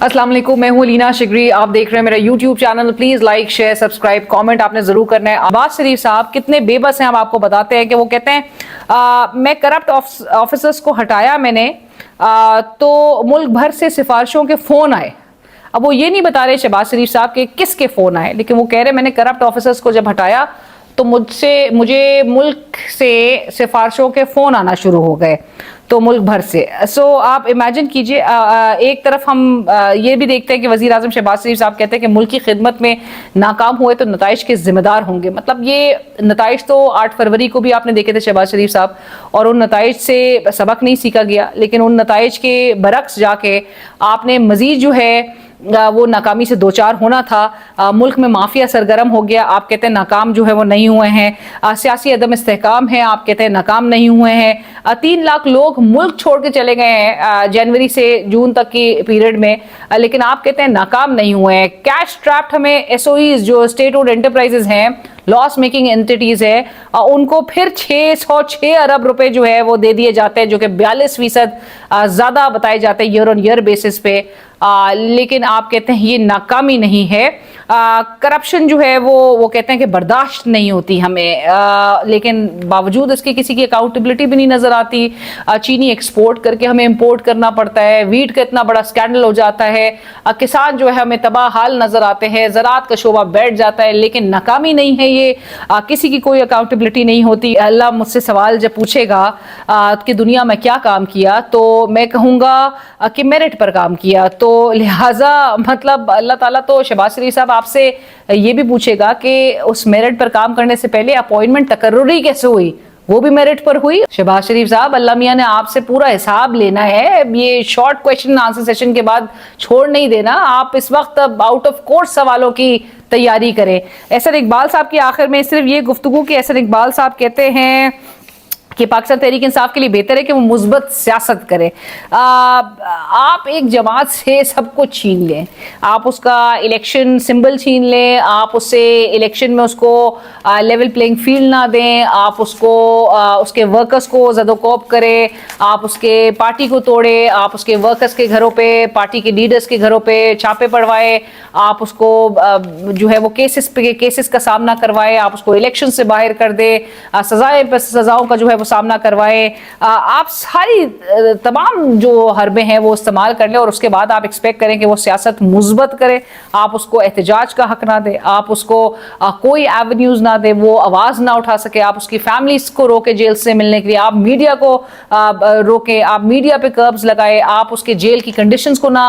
अस्सलाम वालेकुम, मैं हूं लीना शिगरी। आप देख रहे हैं मेरा YouTube channel. Please like, share, subscribe, comment आपने जरूर करना है। अब्बास शरीफ साहब कितने बेबस हैं, हम आपको बताते हैं कि वो कहते हैं मैं करप्ट ऑफिसर्स को हटाया मैंने, तो मुल्क भर से सिफारिशों के फोन आए। अब वो ये नहीं बता रहे शहबाज शरीफ साहब के किसके फोन आए, लेकिन वो कह रहे मैंने करप्ट ऑफिसर्स को जब हटाया तो मुझे मुल्क से सिफारिशों के फोन आना शुरू हो गए, तो मुल्क भर से। सो आप इमेजिन कीजिए, एक तरफ हम ये भी देखते हैं कि वजीर आजम शहबाज शरीफ साहब कहते हैं कि मुल्क की खिदमत में नाकाम हुए तो नताइज के जिम्मेदार होंगे। मतलब ये नताइज तो 8 फरवरी को भी आपने देखे थे शहबाज शरीफ साहब, और उन नताइज से सबक नहीं सीखा गया, लेकिन उन नताइज के बरक्स जाके आपने मजीद जो है वो नाकामी से दो चार होना था। मुल्क में माफिया सरगर्म हो गया, आप कहते हैं नाकाम जो है वो नहीं हुए हैं। सियासी अदम इस्तेहकाम है, आप कहते हैं नाकाम नहीं हुए हैं। 3 लाख लोग मुल्क छोड़ के चले गए हैं जनवरी से जून तक की पीरियड में, लेकिन आप कहते हैं नाकाम नहीं हुए हैं। कैश ट्रैप्ड हमें एसओईज जो स्टेट ओन्ड एंटरप्राइजेज हैं, लॉस मेकिंग एंटिटीज है, उनको फिर 606 अरब रुपए जो है वो दे दिए जाते हैं, जो कि 42% ज्यादा बताए जाते हैं ईयर ऑन ईयर बेसिस पे। लेकिन आप कहते हैं ये नाकामी नहीं है। करप्शन जो है वो कहते हैं कि बर्दाश्त नहीं होती हमें, लेकिन बावजूद इसके किसी की अकाउंटेबिलिटी भी नहीं नजर आती। चीनी एक्सपोर्ट करके हमें इंपोर्ट करना पड़ता है, वीट का इतना बड़ा स्कैंडल हो जाता है, किसान जो है हमें तबाह हाल नजर आते हैं, ज़राअत का शोबा बैठ जाता है, लेकिन नाकामी नहीं है ये। किसी की कोई अकाउंटेबिलिटी नहीं होती। अल्लाह मुझसे सवाल जब पूछेगा कि दुनिया में क्या काम किया, तो मैं कहूँगा कि मेरिट पर काम किया। तो लिहाजा मतलब अल्लाह ताला तो शहबाज शरीफ साहब आपसे ये भी पूछेगा कि उस मेरिट पर काम करने से पहले अपॉइंटमेंट तकर्रुरी कैसे हुई, वो भी मेरिट पर हुई। शहबाज शरीफ साहब, अल्लाह मियां ने आपसे पूरा हिसाब लेना है। ये शॉर्ट क्वेश्चन आंसर सेशन के बाद छोड़ नहीं देना। आप इस वक्त आउट ऑफ कोर्स सवालों की तैयारी करें। एहसन इकबाल साहब की आखिर में सिर्फ ये गुफ्तगू कि एहसन इकबाल साहब कहते हैं कि पाकिस्तान तहरीक इंसाफ के लिए बेहतर है कि वो मुस्बत सियासत करे। आप एक जमात से सब कुछ छीन लें, आप उसका इलेक्शन सिंबल छीन लें, आप उससे इलेक्शन में उसको लेवल प्लेइंग फील्ड ना दें, आप उसको उसके वर्कर्स को ज़दोकोब करें, आप उसके पार्टी को तोड़े, आप उसके वर्कर्स के घरों पे, पार्टी के लीडर्स के घरों पे छापे पड़वाए, आप उसको जो है वो केसेस का सामना करवाए, आप उसको इलेक्शन से बाहर कर दे, सजाओं का जो है सामना करवाए। आप सारी तमाम जो हरबे हैं वो इस्तेमाल कर लें, और उसके बाद आप एक्सपेक्ट करें कि वो सियासत मुस्बत करे। आप उसको एहतजाज का हक ना दे, आप उसको कोई एवेन्यूज ना दे, वो आवाज ना उठा सके, आप उसकी फैमिलीज को रोके जेल से मिलने के लिए, आप मीडिया को रोके, आप मीडिया पे कर्ब्स लगाए, आप उसके जेल की कंडीशंस को ना